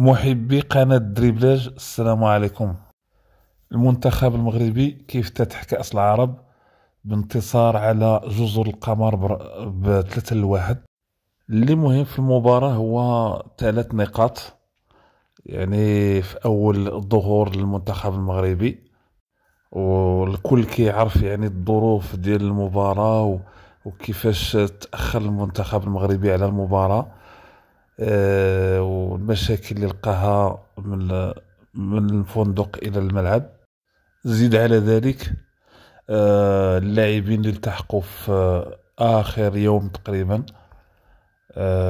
محبي قناة دريبلاج، السلام عليكم. المنتخب المغربي كيف افتتح كأس العرب بانتصار على جزر القمر ب3-1. اللي مهم في المباراة هو 3 نقاط، يعني في أول ظهور للمنتخب المغربي، والكل كيعرف يعني الظروف ديال المباراة وكيفاش تأخر المنتخب المغربي على المباراة. والمشاكل اللي لقاها من الفندق الى الملعب. زيد على ذلك اللاعبين اللي التحقوا في اخر يوم تقريبا.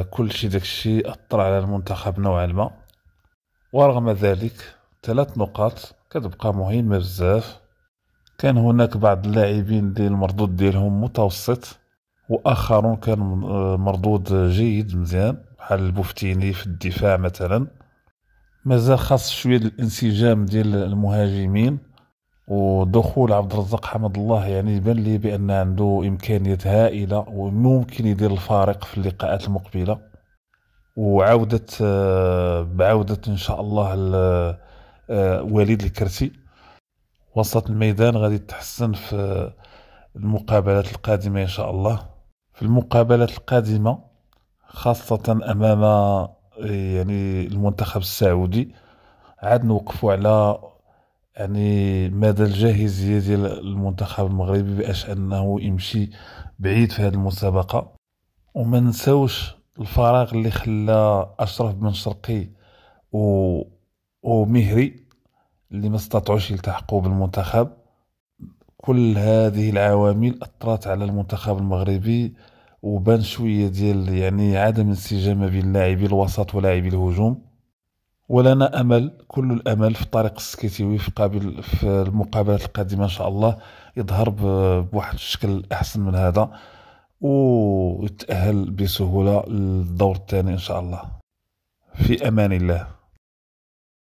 كل شيء داكشي اثر على المنتخب نوعا ما، ورغم ذلك 3 نقاط كتبقى مهمه بزاف. كان هناك بعض اللاعبين اللي المردود ديالهم متوسط، واخرون كان مردود جيد مزيان، بحال البوفتيني في الدفاع مثلا. مازال خاص شويه الانسجام ديال المهاجمين، ودخول عبد الرزاق حمد الله يعني يبان لي بان عنده امكانيات هائله وممكن يدير الفارق في اللقاءات المقبله. وعوده بعوده ان شاء الله وليد الكرتي وسط الميدان غادي يتحسن في المقابلات القادمه ان شاء الله. في المقابلات القادمه خاصه امام يعني المنتخب السعودي، عاد نوقفوا على يعني مدى الجاهزية ديال المنتخب المغربي باش انه يمشي بعيد في هذه المسابقة. وما نساوش الفراغ اللي خلى اشرف بن شرقي و... ومهري اللي ما استطاعوش يلتحقوا بالمنتخب. كل هذه العوامل اثرت على المنتخب المغربي، وبان شوية ديال يعني عدم انسجام ما بين لاعبي الوسط ولاعبي الهجوم. ولنا امل، كل الامل في طارق السكيتيوي في المقابلات القادمه ان شاء الله يظهر بواحد الشكل احسن من هذا، ويتاهل بسهوله للدور الثاني ان شاء الله. في امان الله.